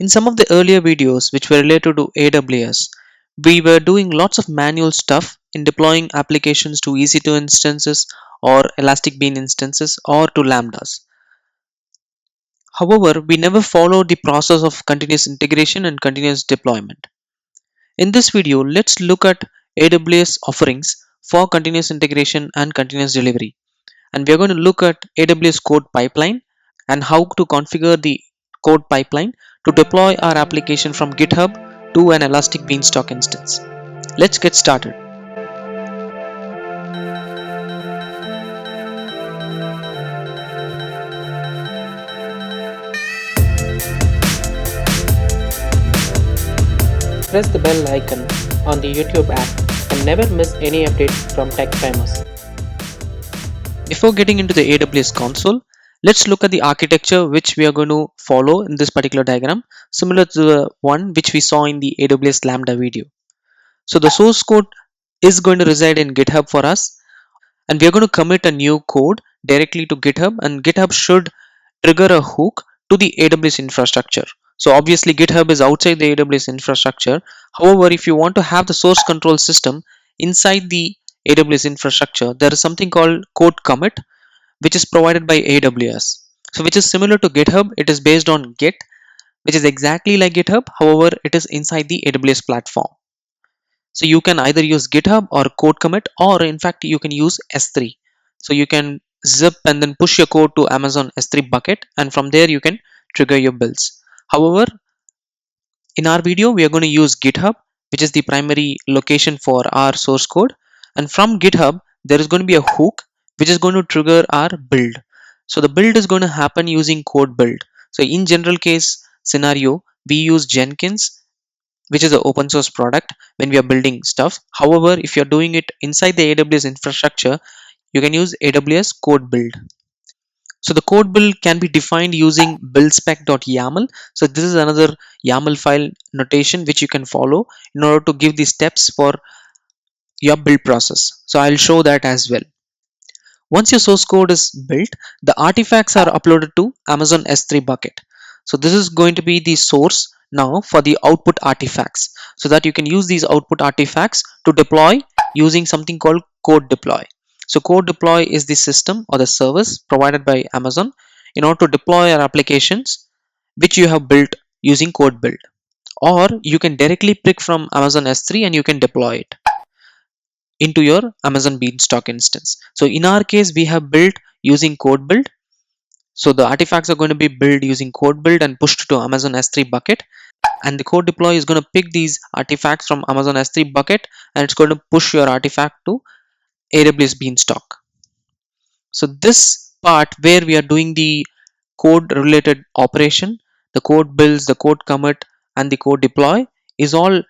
In some of the earlier videos which were related to AWS, we were doing lots of manual stuff in deploying applications to EC2 instances or Elastic Bean instances or to Lambdas. However, we never followed the process of continuous integration and continuous deployment. In this video, let's look at AWS offerings for continuous integration and continuous delivery. And we are going to look at AWS Code Pipeline and how to configure the code pipeline to deploy our application from GitHub to an Elastic Beanstalk instance. Let's get started. Press the bell icon on the YouTube app and never miss any update from Tech Famous. Before getting into the AWS console, let's look at the architecture which we are going to follow in this particular diagram, similar to the one which we saw in the AWS Lambda video. So the source code is going to reside in GitHub for us, and we are going to commit a new code directly to GitHub, and GitHub should trigger a hook to the AWS infrastructure. So obviously GitHub is outside the AWS infrastructure. However, if you want to have the source control system inside the AWS infrastructure, there is something called code commit, which is provided by AWS. So which is similar to GitHub. It is based on Git, which is exactly like GitHub. However, it is inside the AWS platform. So you can either use GitHub or code commit, or in fact you can use S3. So you can zip and then push your code to Amazon S3 bucket, and from there you can trigger your builds. However, in our video we are going to use GitHub, which is the primary location for our source code, and from GitHub there is going to be a hook which is going to trigger our build. So the build is going to happen using code build. So in general case scenario, we use Jenkins, which is an open source product, when we are building stuff. However, if you're doing it inside the AWS infrastructure, you can use AWS Code Build. So the code build can be defined using buildspec.yml. So this is another YAML file notation which you can follow in order to give the steps for your build process. So I'll show that as well. Once your source code is built, the artifacts are uploaded to Amazon S3 bucket. So this is going to be the source now for the output artifacts, so that you can use these output artifacts to deploy using something called CodeDeploy. So CodeDeploy is the system or the service provided by Amazon in order to deploy your applications which you have built using code build, or you can directly pick from Amazon S3 and you can deploy it into your Amazon Beanstalk instance. So in our case, we have built using code build. So the artifacts are going to be built using code build and pushed to Amazon S3 bucket. And the code deploy is going to pick these artifacts from Amazon S3 bucket, and it's going to push your artifact to AWS Beanstalk. So this part where we are doing the code related operation, the code builds, the code commit, and the code deploy is all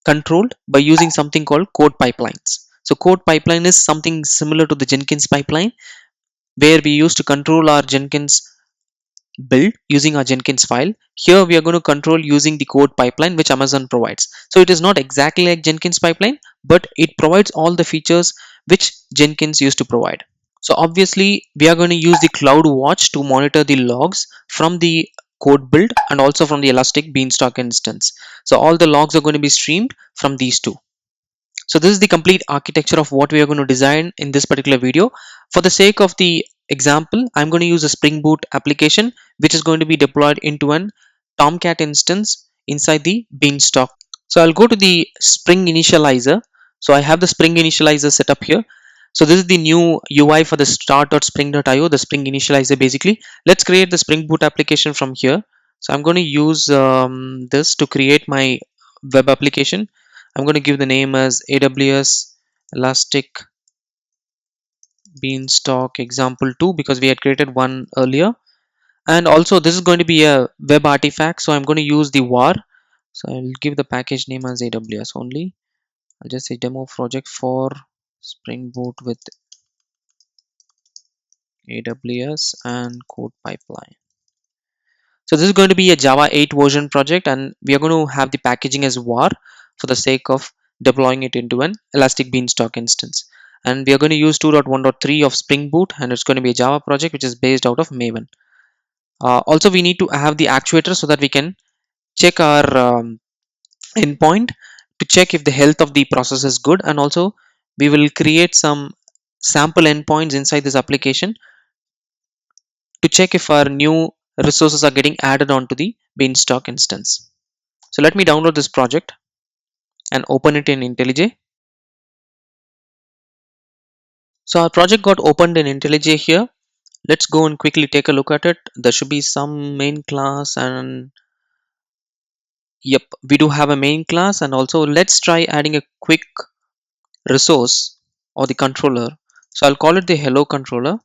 controlled by using something called code pipelines. So code pipeline is something similar to the Jenkins pipeline, where we used to control our Jenkins build using our Jenkins file. Here we are going to control using the code pipeline which Amazon provides. So it is not exactly like Jenkins pipeline, but it provides all the features which Jenkins used to provide. So obviously we are going to use the CloudWatch to monitor the logs from the code build and also from the Elastic Beanstalk instance. So all the logs are going to be streamed from these two. So this is the complete architecture of what we are going to design in this particular video. For the sake of the example, I'm going to use a Spring Boot application which is going to be deployed into an Tomcat instance inside the Beanstalk. So I'll go to the Spring Initializer. So I have the Spring Initializer set up here. So this is the new UI for the start.spring.io, the Spring Initializer basically. Let's create the Spring Boot application from here. So I'm going to use this to create my web application. I'm going to give the name as AWS Elastic Beanstalk example 2 because we had created one earlier. And also this is going to be a web artifact, so I'm going to use the var. So I'll give the package name as AWS only. I'll just say demo project for Spring Boot with AWS and Code Pipeline. So this is going to be a Java 8 version project, and we are going to have the packaging as var for the sake of deploying it into an Elastic Beanstalk instance. And we are going to use 2.1.3 of Spring Boot, and it's going to be a Java project which is based out of Maven. Also we need to have the actuator so that we can check our endpoint to check if the health of the process is good, and also we will create some sample endpoints inside this application to check if our new resources are getting added onto the Beanstalk instance. So let me download this project and open it in IntelliJ. So our project got opened in IntelliJ here. Let's go and quickly take a look at it. There should be some main class, and yep, we do have a main class. And also let's try adding a quick resource or the controller. So I'll call it the hello controller,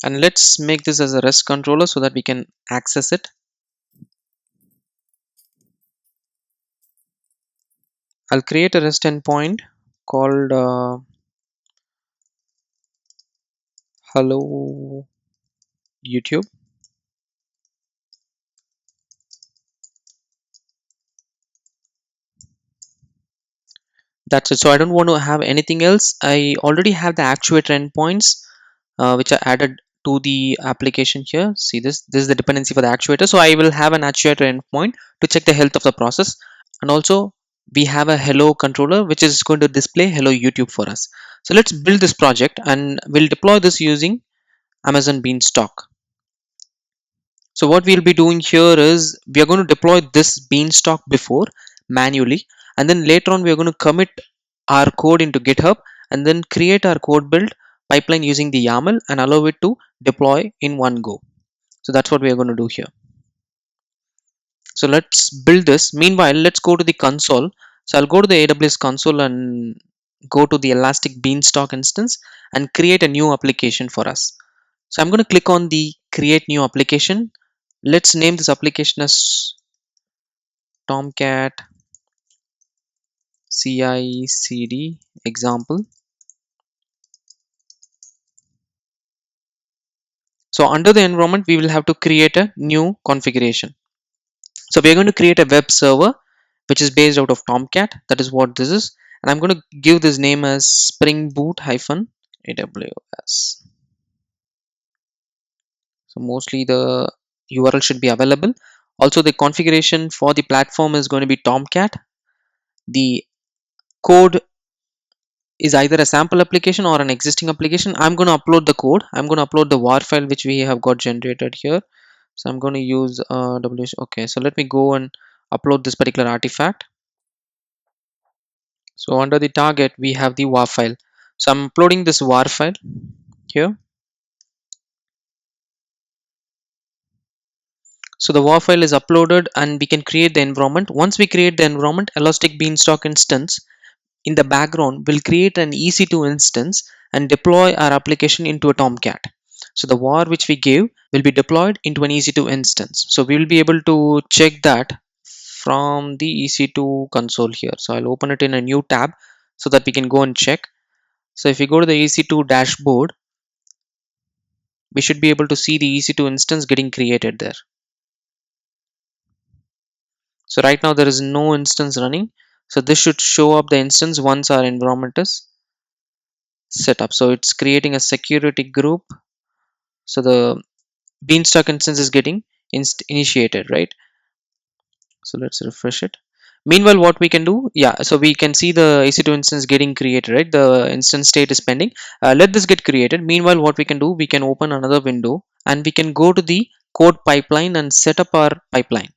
and let's make this as a REST controller so that we can access it. I'll create a REST endpoint called hello YouTube. That's it. So I don't want to have anything else. I already have the actuator endpoints which are added to the application here. See this? This is the dependency for the actuator. So I will have an actuator endpoint to check the health of the process, and also we have a hello controller which is going to display hello YouTube for us. So let's build this project and we'll deploy this using Amazon Beanstalk. So what we'll be doing here is we are going to deploy this Beanstalk before manually, and then later on we are going to commit our code into GitHub and then create our code build pipeline using the YAML and allow it to deploy in one go. So that's what we are going to do here. So let's build this. Meanwhile, let's go to the console. So I'll go to the AWS console and go to the Elastic Beanstalk instance and create a new application for us. So I'm going to click on the create new application. Let's name this application as Tomcat CICD example. So under the environment, we will have to create a new configuration. So we're going to create a web server which is based out of Tomcat. That is what this is. And I'm going to give this name as Spring Boot hyphen AWS. So mostly the URL should be available. Also, the configuration for the platform is going to be Tomcat. The code is either a sample application or an existing application. I'm going to upload the code. I'm going to upload the war file which we have got generated here. So I'm going to use WS. Okay, so let me go and upload this particular artifact. So under the target we have the war file. So I'm uploading this war file here. So the war file is uploaded and we can create the environment. Once we create the environment, Elastic Beanstalk instance in the background will create an EC2 instance and deploy our application into a Tomcat. So the var which we gave will be deployed into an EC2 instance. So we will be able to check that from the EC2 console here. So I'll open it in a new tab so that we can go and check. So if you go to the EC2 dashboard, we should be able to see the EC2 instance getting created there. So right now there is no instance running. So this should show up the instance once our environment is set up. So it's creating a security group. So the Beanstalk instance is getting initiated, right? So let's refresh it. Meanwhile, what we can do, yeah, so we can see the EC2 instance getting created, right? The instance state is pending. Let this get created. Meanwhile, what we can do, we can open another window and we can go to the code pipeline and set up our pipeline.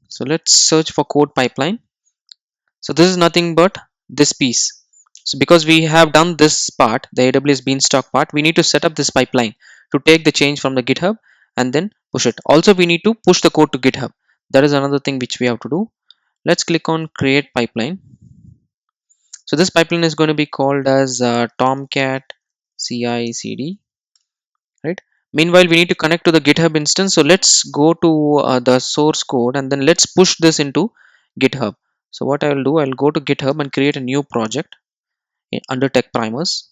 So let's search for code pipeline. So this is nothing but this piece. So because we have done this part, the AWS Beanstalk part, we need to set up this pipeline to take the change from the GitHub and then push it. Also, we need to push the code to GitHub. That is another thing which we have to do. Let's click on create pipeline. So this pipeline is going to be called as Tomcat CI/CD, right? Meanwhile, we need to connect to the GitHub instance. So let's go to the source code and then let's push this into GitHub. So what I will do, I'll go to GitHub and create a new project under tech primers.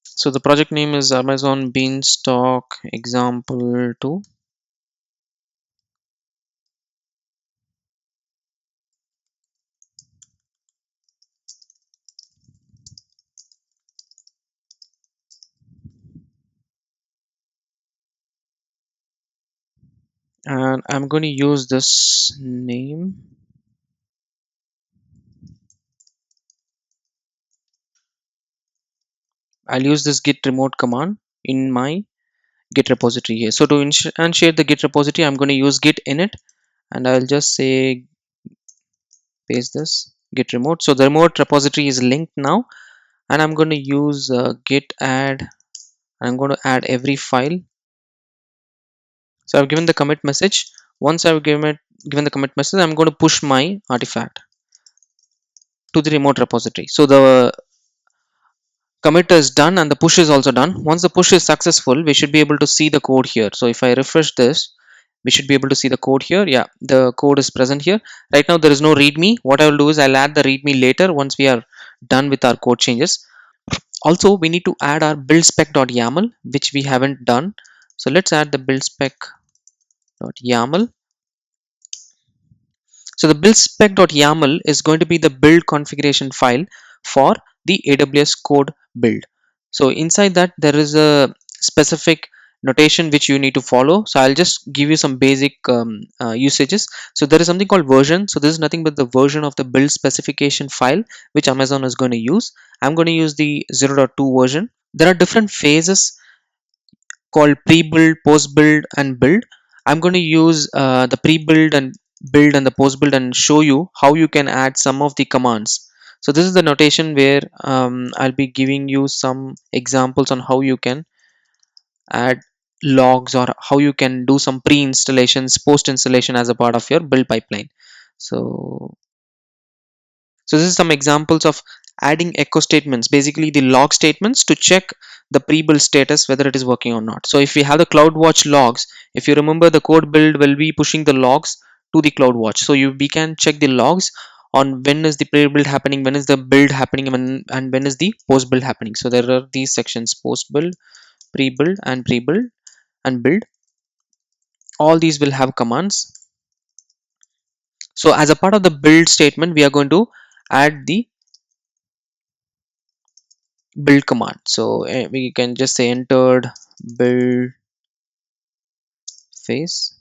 So the project name is Amazon Beanstalk example 2. and I'm going to use this name. I'll use this git remote command in my git repository here. So to share the git repository, I'm going to use git init, and I'll just say paste this git remote. So the remote repository is linked now, and I'm going to use git add. I'm going to add every file. So I've given the commit message. Once I've given the commit message, I'm going to push my artifact to the remote repository. So the commit is done and the push is also done. Once the push is successful, we should be able to see the code here. So if I refresh this, we should be able to see the code here. Yeah, the code is present here. Right now there is no readme. What I will do is I'll add the readme later once we are done with our code changes. Also, we need to add our buildspec.yml, which we haven't done. So let's add the buildspec.yml. So the buildspec.yml is going to be the build configuration file for the AWS code build. So inside that there is a specific notation which you need to follow. So I'll just give you some basic usages. So there is something called version. So this is nothing but the version of the build specification file which Amazon is going to use. I'm going to use the 0.2 version. There are different phases called pre-build, post-build, and build. I'm going to use the pre-build and build and the post-build and show you how you can add some of the commands. So this is the notation where I'll be giving you some examples on how you can add logs or how you can do some pre-installations, post-installation as a part of your build pipeline. So this is some examples of adding echo statements, basically the log statements to check the pre-build status whether it is working or not. So if we have the CloudWatch logs, if you remember, the code build will be pushing the logs to the CloudWatch. So we can check the logs on when is the pre-build happening, when is the build happening, and when is the post-build happening. So there are these sections: post-build, pre-build and build. All these will have commands. So as a part of the build statement, we are going to add the build command. So we can just say entered build phase,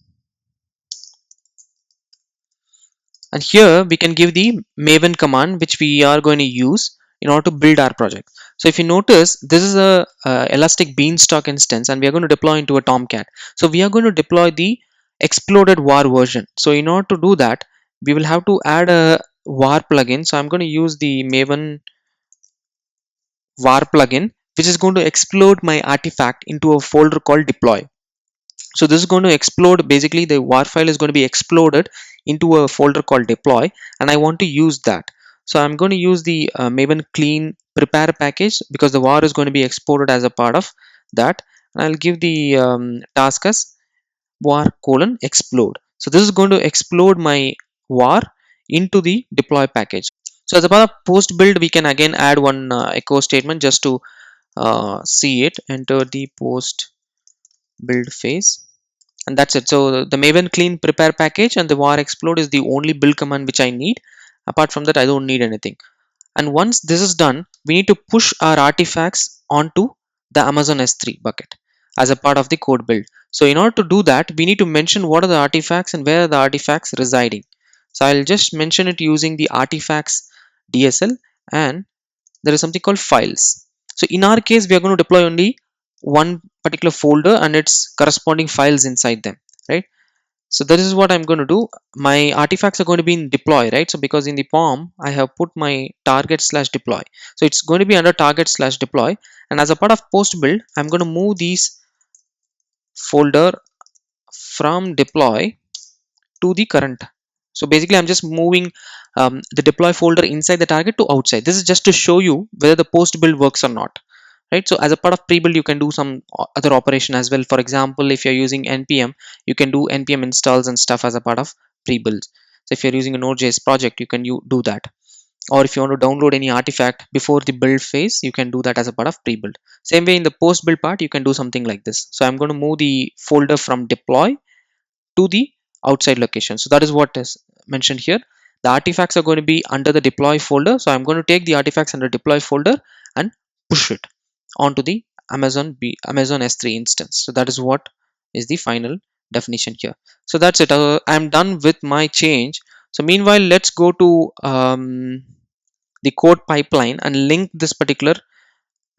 and here we can give the maven command which we are going to use in order to build our project. So if you notice, this is a Elastic Bean Stalk instance and we are going to deploy into a Tomcat. So we are going to deploy the exploded var version. So in order to do that, we will have to add a var plugin. So I'm going to use the maven var plugin, which is going to explode my artifact into a folder called deploy. So this is going to explode, basically the var file is going to be exploded into a folder called deploy, and I want to use that. So I'm going to use the maven clean prepare package because the var is going to be exported as a part of that, and I'll give the task as var colon explode. So this is going to explode my var into the deploy package. So as a part of post build, we can again add one echo statement just to see it. Enter the post build phase, and that's it. So the maven clean prepare package and the var explode is the only build command which I need. Apart from that, I don't need anything. And once this is done, we need to push our artifacts onto the Amazon S3 bucket as a part of the code build. So in order to do that, we need to mention what are the artifacts and where are the artifacts residing. So I'll just mention it using the artifacts DSL, and there is something called files. So in our case, we are going to deploy only one particular folder and its corresponding files inside them, right? So this is what I'm going to do. My artifacts are going to be in deploy, right? So because in the POM I have put my target slash deploy, so it's going to be under target slash deploy, and as a part of post build, I'm going to move these folder from deploy to the current. So basically I'm just moving the deploy folder inside the target to outside. This is just to show you whether the post build works or not, right? So as a part of pre-build, you can do some other operation as well. For example, if you're using npm, you can do npm installs and stuff as a part of pre-build. So if you're using a node.js project, you can do that. Or if you want to download any artifact before the build phase, you can do that as a part of pre-build. Same way in the post build part, you can do something like this. So I'm going to move the folder from deploy to the outside location. So that is what is mentioned here. The artifacts are going to be under the deploy folder. So I'm going to take the artifacts under deploy folder and push it onto the Amazon S3 instance. So that is what is the final definition here. So that's it. I'm done with my change. So meanwhile, let's go to the code pipeline and link this particular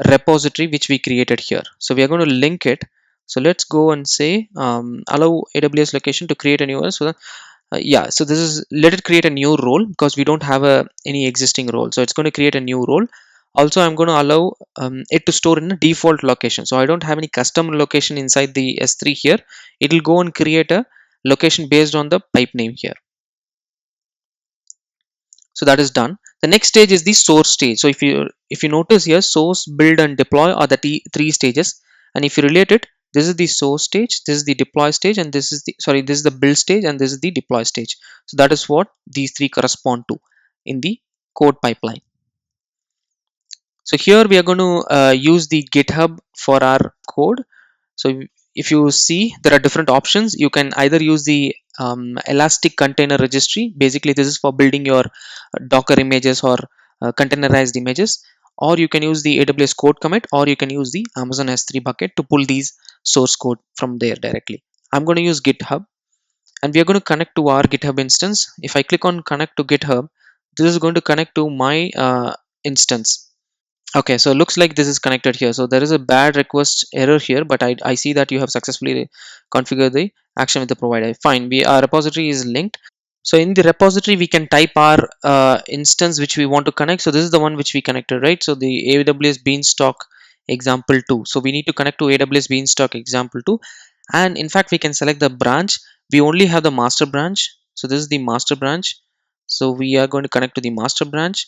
repository which we created here. So we are going to link it. So let's go and say allow AWS location to create a new one. So yeah, so this is, let it create a new role because we don't have any existing role, so it's going to create a new role. Also, I'm going to allow it to store in a default location, so I don't have any custom location inside the S3 here. It will go and create a location based on the pipe name here. So that is done. The next stage is the source stage. So if you notice here, source, build and deploy are the three stages, and if you relate it, this is the source stage, this is the deploy stage, and this is the, sorry, this is the build stage, and this is the deploy stage. So that is what these three correspond to in the code pipeline. So here we are going to use the GitHub for our code. So if you see, there are different options. You can either use the Elastic Container Registry. Basically, this is for building your Docker images or containerized images. Or you can use the AWS Code Commit, or you can use the Amazon S3 bucket to pull these source code from there directly. I'm going to use GitHub, and we are going to connect to our GitHub instance. If I click on connect to GitHub, this is going to connect to my instance. Okay, so it looks like this is connected here. So there is a bad request error here, but I see that you have successfully configured the action with the provider. Fine, our repository is linked. So in the repository, we can type our instance which we want to connect. So this is the one which we connected, right? So the AWS Beanstalk example 2. So we need to connect to AWS Beanstalk example 2. And in fact, we can select the branch. We only have the master branch. So this is the master branch. So we are going to connect to the master branch.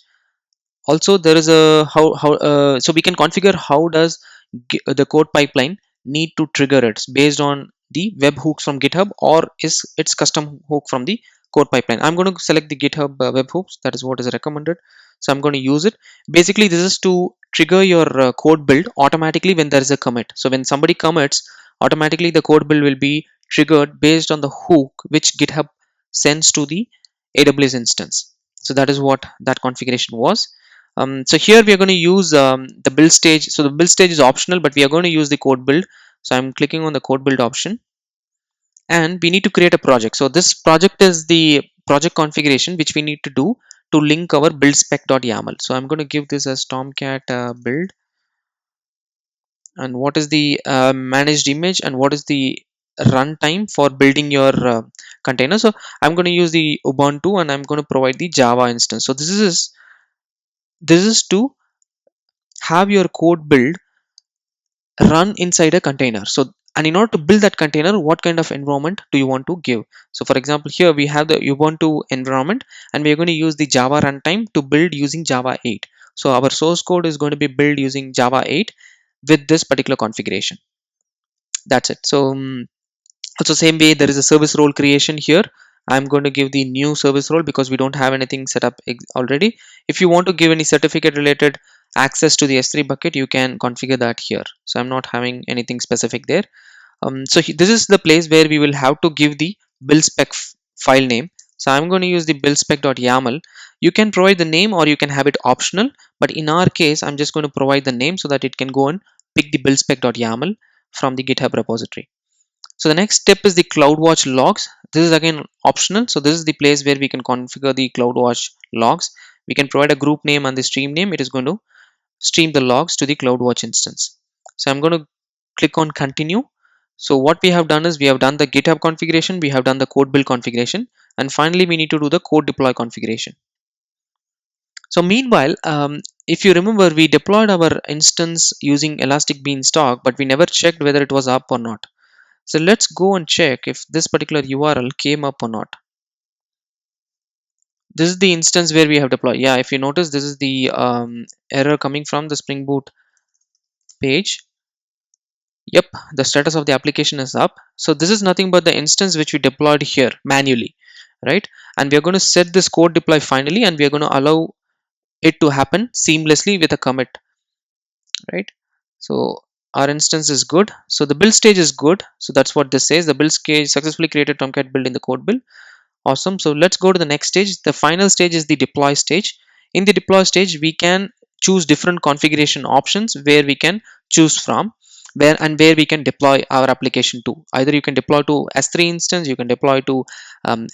Also, there is a so we can configure how does the code pipeline need to trigger it based on the webhooks from GitHub, or is its custom hook from the code pipeline. I'm going to select the GitHub webhooks. That is what is recommended, so I'm going to use it. Basically, this is to trigger your code build automatically when there is a commit. So when somebody commits, automatically the code build will be triggered based on the hook which GitHub sends to the AWS instance. So that is what that configuration was. So here we are going to use the build stage. So the build stage is optional, but we are going to use the code build. So I'm clicking on the code build option, and we need to create a project. So this project is the project configuration which we need to do to link our buildspec.yml. So I'm going to give this as Tomcat build, and what is the managed image, and what is the runtime for building your container. So I'm going to use the Ubuntu, and I'm going to provide the Java instance. So this is to have your code build run inside a container. So, and in order to build that container, what kind of environment do you want to give? So for example, here we have the Ubuntu environment, and we're going to use the Java runtime to build using Java 8. So our source code is going to be built using Java 8 with this particular configuration. That's it. So also same way, there is a service role creation here. I'm going to give the new service role because we don't have anything set up already. If you want to give any certificate related access to the S3 bucket, you can configure that here. So I'm not having anything specific there. So this is the place where we will have to give the build spec file name. So I'm going to use the buildspec.yml. You can provide the name, or you can have it optional, but in our case, I'm just going to provide the name so that it can go and pick the buildspec.yml from the GitHub repository. So the next step is the CloudWatch logs. This is again optional. So this is the place where we can configure the CloudWatch logs. We can provide a group name and the stream name. It is going to stream the logs to the CloudWatch instance. So I'm going to click on continue. So what we have done is we have done the GitHub configuration, we have done the code build configuration, and finally we need to do the code deploy configuration. So meanwhile, if you remember, we deployed our instance using Elastic Bean Stalk, but we never checked whether it was up or not. So let's go and check if this particular URL came up or not. This is the instance where we have deployed. Yeah, if you notice, this is the error coming from the Spring Boot page. Yep, the status of the application is up. So this is nothing but the instance which we deployed here manually, right? And we are going to set this code deploy finally, and we are going to allow it to happen seamlessly with a commit, right? So our instance is good. So the build stage is good. So that's what this says. The build stage successfully created Tomcat build in the code build. Awesome. So let's go to the next stage. The final stage is the deploy stage. In the deploy stage, we can choose different configuration options where we can choose from. where we can deploy our application to. Either you can deploy to S3 instance, you can deploy to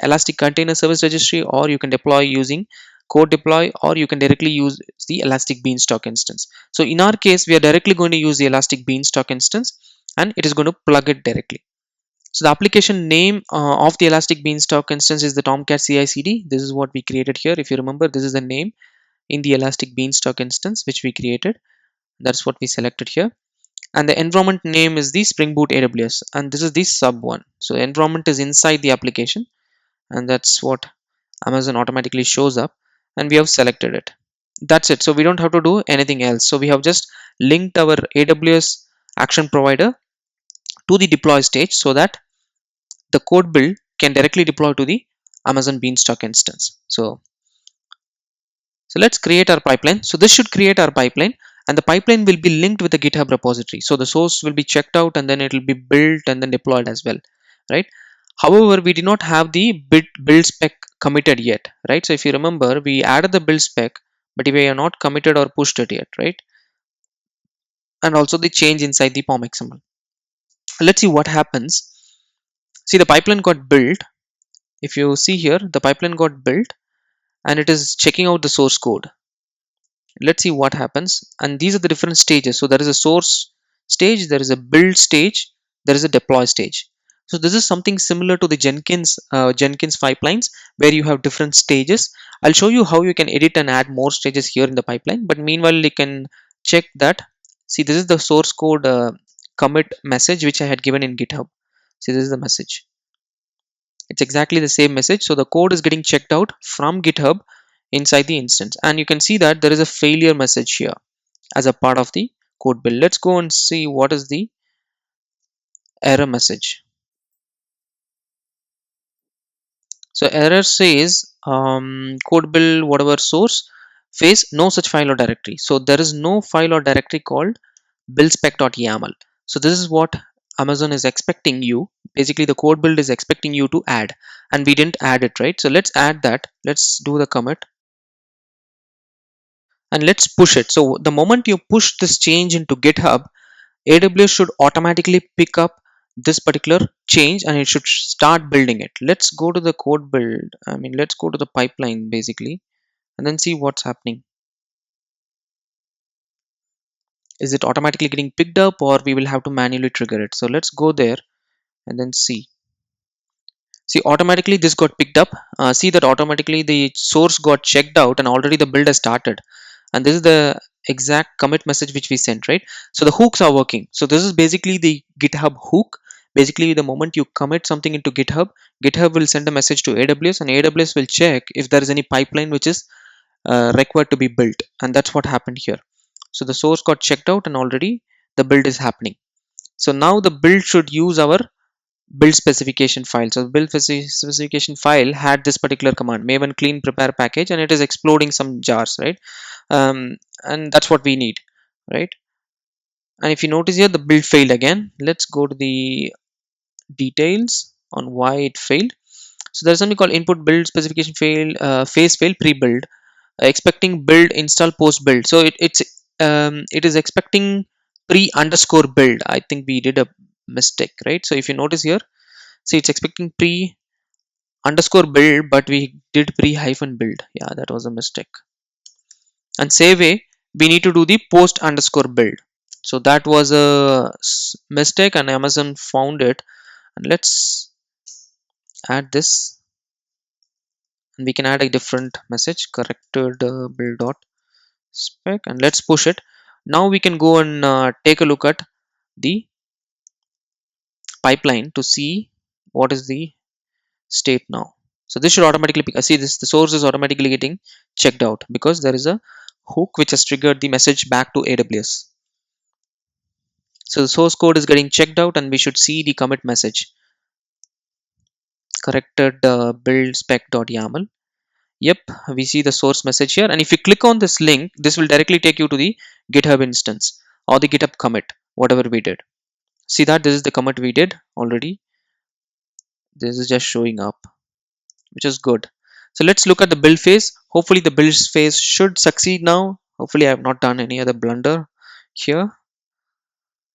Elastic Container Service Registry, or you can deploy using code deploy, or you can directly use the Elastic Beanstalk instance. So in our case, we are directly going to use the Elastic Beanstalk instance, and it is going to plug it directly. So the application name of the Elastic Beanstalk instance is the Tomcat CICD. This is what we created here. If you remember, this is the name in the Elastic Beanstalk instance which we created. That's what we selected here. And the environment name is the Spring Boot AWS, and this is the sub one. So the environment is inside the application, and that's what Amazon automatically shows up, and we have selected it. That's it. So we don't have to do anything else. So we have just linked our AWS action provider to the deploy stage so that the code build can directly deploy to the Amazon Beanstalk instance. So let's create our pipeline. So this should create our pipeline, and the pipeline will be linked with the GitHub repository. So the source will be checked out, and then it will be built and then deployed as well, right? However, we did not have the build spec committed yet, right? So if you remember, we added the build spec, but we are not committed or pushed it yet, right? And also the change inside the POM XML. Let's see what happens. See, the pipeline got built. If you see here, the pipeline got built and it is checking out the source code. Let's see what happens. And these are the different stages. So there is a source stage, there is a build stage, there is a deploy stage. So this is something similar to the Jenkins pipelines, where you have different stages. I'll show you how you can edit and add more stages here in the pipeline, but meanwhile you can check that. See, this is the source code commit message which I had given in GitHub. See, this is the message. It's exactly the same message. So the code is getting checked out from GitHub inside the instance, and you can see that there is a failure message here as a part of the code build. Let's go and see what is the error message. So error says code build whatever source phase, no such file or directory. So there is no file or directory called buildspec.yml. So this is what Amazon is expecting you, basically the code build is expecting you to add, and we didn't add it, right? So let's add that. Let's do the commit and let's push it. So the moment you push this change into GitHub, AWS should automatically pick up this particular change and it should start building it. Let's go to the code build. Let's go to the pipeline basically and then see what's happening. Is it automatically getting picked up, or we will have to manually trigger it? So let's go there and then see. See, automatically this got picked up. See that automatically the source got checked out and already the build has started. And this is the exact commit message which we sent, right? So the hooks are working. So this is basically the GitHub hook. Basically, the moment you commit something into GitHub, GitHub will send a message to AWS, and AWS will check if there is any pipeline which is required to be built. And that's what happened here. So the source got checked out and already the build is happening. So now the build should use our build specification file. So build specification file had this particular command, maven clean prepare package, and it is exploding some jars, right? And that's what we need, right? And if you notice here, the build failed again. Let's go to the details on why it failed. So there's something called input build specification fail, phase fail pre-build, expecting build install post build. So it is expecting pre underscore build. I think we did a mistake, right? So if you notice here, see, it's expecting pre underscore build, but we did pre hyphen build. Yeah, that was a mistake. And same way, we need to do the post underscore build. So that was a mistake and Amazon found it. And let's add this, and we can add a different message, corrected build dot spec, and let's push it. Now we can go and take a look at the pipeline to see what is the state now. So this should automatically pick. See, this the source is automatically getting checked out because there is a hook which has triggered the message back to AWS. So the source code is getting checked out, and we should see the commit message, corrected build spec.yml. Yep, we see the source message here, and if you click on this link, this will directly take you to the GitHub instance or the GitHub commit, whatever we did. See that this is the commit we did already. This is just showing up, which is good. So let's look at the build phase. Hopefully the build phase should succeed now. Hopefully I have not done any other blunder here.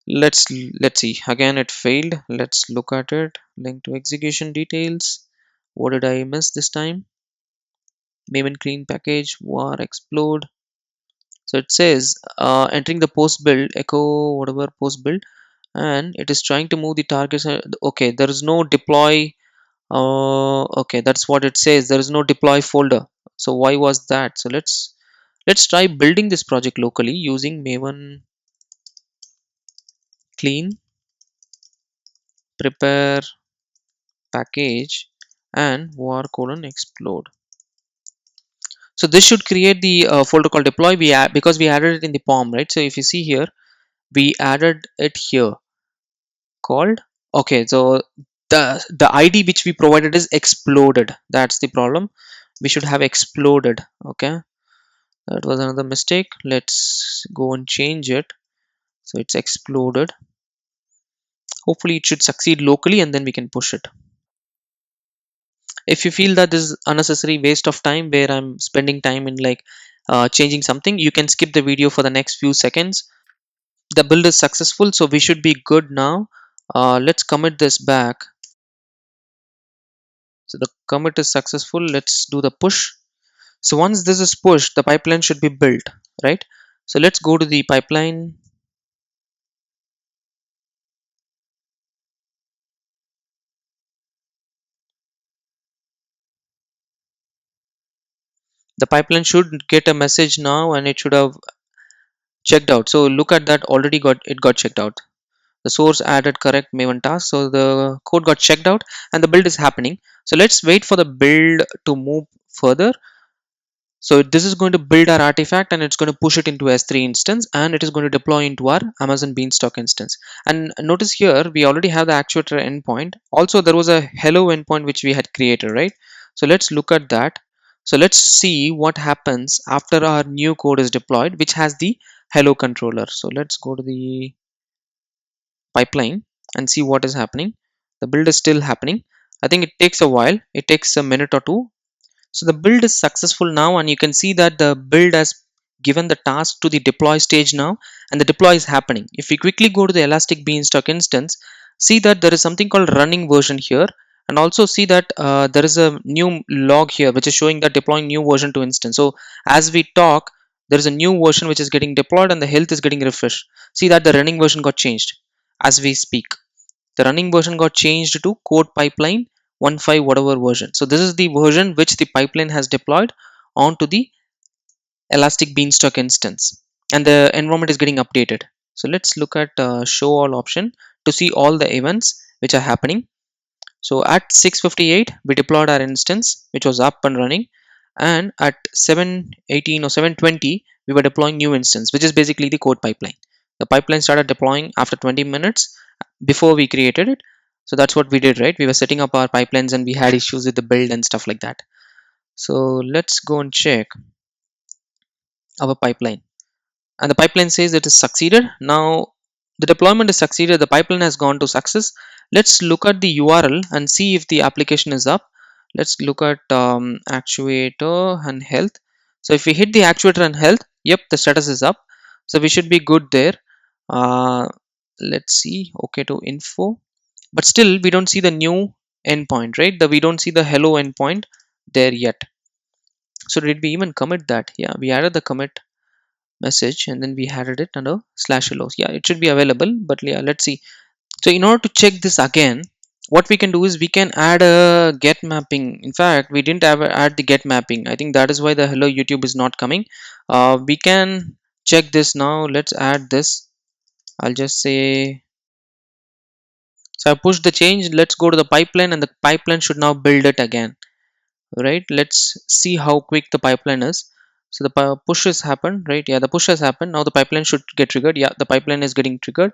Let's see. Again, it failed. Let's look at it. Link to execution details. What did I miss this time? Maven clean package var explode. So it says entering the post build echo whatever post build, and it is trying to move the targets. Okay, there is no deploy. Okay, that's what it says. There is no deploy folder. So why was that? So let's try building this project locally using Maven clean prepare package and var colon explode. So this should create the folder called deploy. We add because we added it in the pom, right? So if you see here, we added it here called. Okay, so the ID which we provided is exploded. That's the problem. We should have exploded. Okay, that was another mistake. Let's go and change it. So it's exploded. Hopefully it should succeed locally and then we can push it. If you feel that this is unnecessary waste of time where I'm spending time in like changing something, you can skip the video for the next few seconds. The build is successful, so we should be good now. Let's commit this back. So the commit is successful. Let's do the push. So once this is pushed, the pipeline should be built, right? So let's go to the pipeline. The pipeline should get a message now and it should have checked out. So look at that, already got checked out. The source added correct Maven task. So the code got checked out and the build is happening. So let's wait for the build to move further. So this is going to build our artifact and it's going to push it into S3 instance and it is going to deploy into our Amazon Beanstalk instance. And notice here we already have the actuator endpoint. Also there was a hello endpoint which we had created, right? So let's look at that. So let's see what happens after our new code is deployed, which has the hello controller. So let's go to the pipeline and see what is happening. The build is still happening. I think it takes a while. It takes a minute or two. So the build is successful now and you can see that the build has given the task to the deploy stage now and the deploy is happening. If we quickly go to the Elastic Beanstalk instance, see that there is something called running version here, and also see that there is a new log here which is showing that deploying new version to instance. So as we talk, there is a new version which is getting deployed and the health is getting refreshed. See that the running version got changed as we speak. The running version got changed to code pipeline 1.5 whatever version. So this is the version which the pipeline has deployed onto the Elastic Beanstalk instance, and the environment is getting updated. So let's look at show all option to see all the events which are happening. So at 6:58 we deployed our instance which was up and running, and at 7:18 or 7:20 we were deploying new instance, which is basically the code pipeline. The pipeline started deploying after 20 minutes before we created it. So that's what we did, right? We were setting up our pipelines and we had issues with the build and stuff like that. So let's go and check our pipeline, and the pipeline says it is succeeded. Now the deployment is succeeded, the pipeline has gone to success. Let's look at the URL and see if the application is up. Let's look at actuator and health. So if we hit the actuator and health, yep, the status is up, so we should be good there. uh, let's see, okay to info, but still we don't see the new endpoint, right? We don't see the hello endpoint there yet. So did we even commit that? Yeah, we added the commit message and then we added it under /hello. Yeah, it should be available, but yeah, let's see. So in order to check this again, what we can do is we can add a get mapping. In fact, we didn't ever add the get mapping. I think that is why the hello YouTube is not coming. We can check this now. Let's add this. I'll just say, so I push the change. Let's go to the pipeline and the pipeline should now build it again, right? Let's see how quick the pipeline is. So the push has happened, right? Yeah, the push has happened. Now the pipeline should get triggered. Yeah, the pipeline is getting triggered.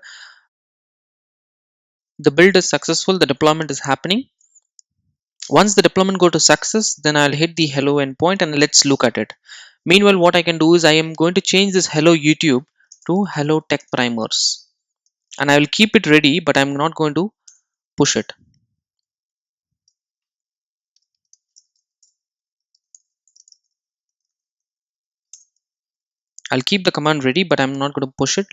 The build is successful, the deployment is happening. Once the deployment go to success, then I'll hit the hello endpoint and let's look at it. Meanwhile, what I can do is I am going to change this hello YouTube to hello tech primers, and I will keep it ready, but I'm not going to push it. I'll keep the command ready, but I'm not going to push it.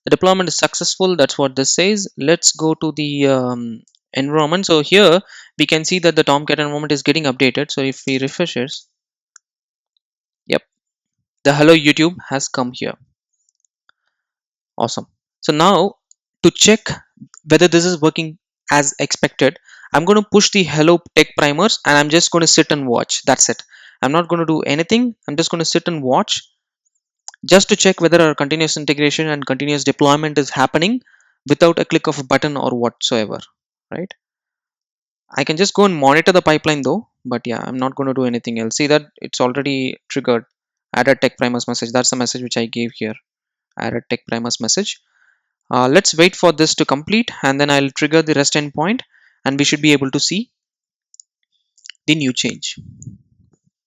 The deployment is successful. That's what this says. Let's go to the environment. So here we can see that the Tomcat environment is getting updated. So if we refresh it, yep, the hello YouTube has come here. Awesome. So now to check whether this is working as expected, I'm going to push the hello tech primers and I'm just going to sit and watch. That's it. I'm not going to do anything. I'm just going to sit and watch just to check whether our continuous integration and continuous deployment is happening without a click of a button or whatsoever, right? I can just go and monitor the pipeline though, but yeah, I'm not going to do anything else. See that it's already triggered added tech primers message. That's the message which I gave here, added tech primers message. Let's wait for this to complete and then I'll trigger the rest endpoint and we should be able to see the new change.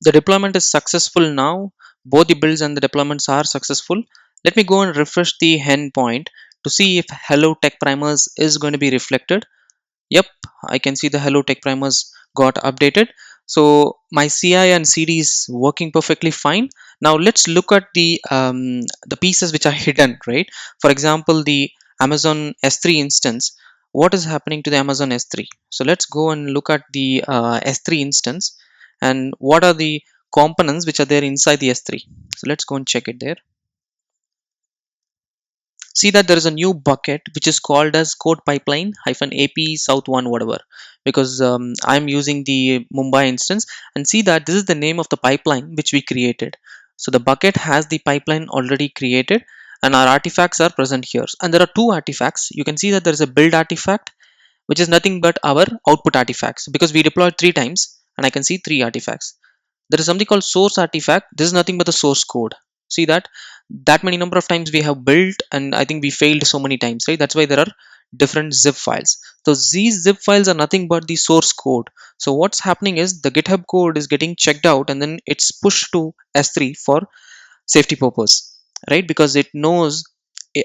The deployment is successful now. Both the builds and the deployments are successful. Let me go and refresh the endpoint to see if hello tech primers is going to be reflected. Yep, I can see the hello tech primers got updated. So my CI and CD is working perfectly fine. Now let's look at the pieces which are hidden, right? For example, the Amazon S3 instance. What is happening to the Amazon S3? So let's go and look at the S3 instance and what are the components which are there inside the S3. So let's go and check it there. See that there is a new bucket which is called as code pipeline hyphen ap south one whatever, because I'm using the Mumbai instance, and see that this is the name of the pipeline which we created. So the bucket has the pipeline already created and our artifacts are present here, and there are two artifacts. You can see that there is a build artifact which is nothing but our output artifacts, because we deployed 3 times and I can see 3 artifacts. There is something called source artifact. This is nothing but the source code. See that many number of times we have built and I think we failed so many times, right? That's why there are different zip files. So these zip files are nothing but the source code. So what's happening is the GitHub code is getting checked out and then it's pushed to S3 for safety purpose, right? Because it knows,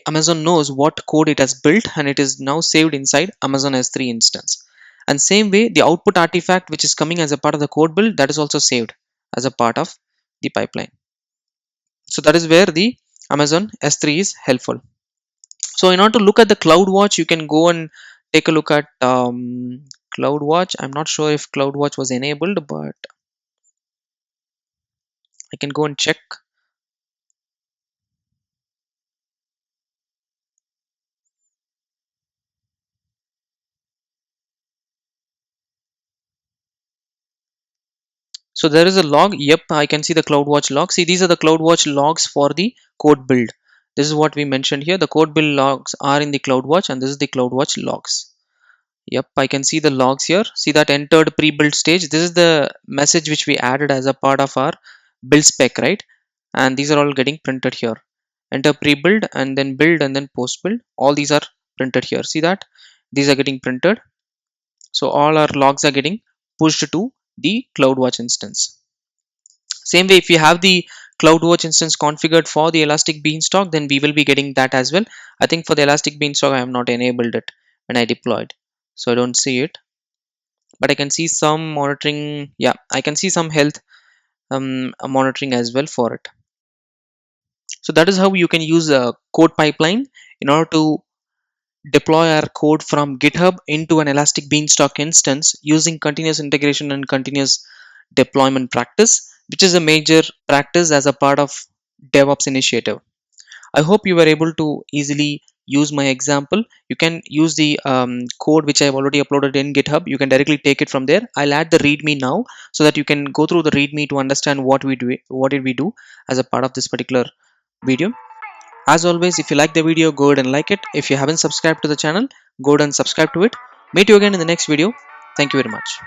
Amazon knows what code it has built and it is now saved inside Amazon S3 instance. And same way the output artifact which is coming as a part of the code build, that is also saved as a part of the pipeline. So that is where the Amazon S3 is helpful. So in order to look at the CloudWatch, you can go and take a look at CloudWatch. I'm not sure if CloudWatch was enabled, but I can go and check. So there is a log. Yep, I can see the CloudWatch log. See, these are the CloudWatch logs for the code build. This is what we mentioned here. The code build logs are in the CloudWatch, and this is the CloudWatch logs. Yep, I can see the logs here. See that entered pre-build stage. This is the message which we added as a part of our build spec, right? And these are all getting printed here. Enter pre-build and then build and then post-build. All these are printed here. See that? These are getting printed. So all our logs are getting pushed to the CloudWatch instance. Same way, if you have the CloudWatch instance configured for the Elastic Beanstalk, then we will be getting that as well. I think for the Elastic Beanstalk, I have not enabled it when I deployed, so I don't see it. But I can see some monitoring. Yeah, I can see some health monitoring as well for it. So that is how you can use a code pipeline in order to deploy our code from GitHub into an Elastic Beanstalk instance using continuous integration and continuous deployment practice, which is a major practice as a part of DevOps initiative. I hope you were able to easily use my example. You can use the code which I have already uploaded in GitHub. You can directly take it from there. I'll add the README now so that you can go through the README to understand what did we do as a part of this particular video. As always, if you like the video, go ahead and like it. If you haven't subscribed to the channel, go ahead and subscribe to it. Meet you again in the next video. Thank you very much.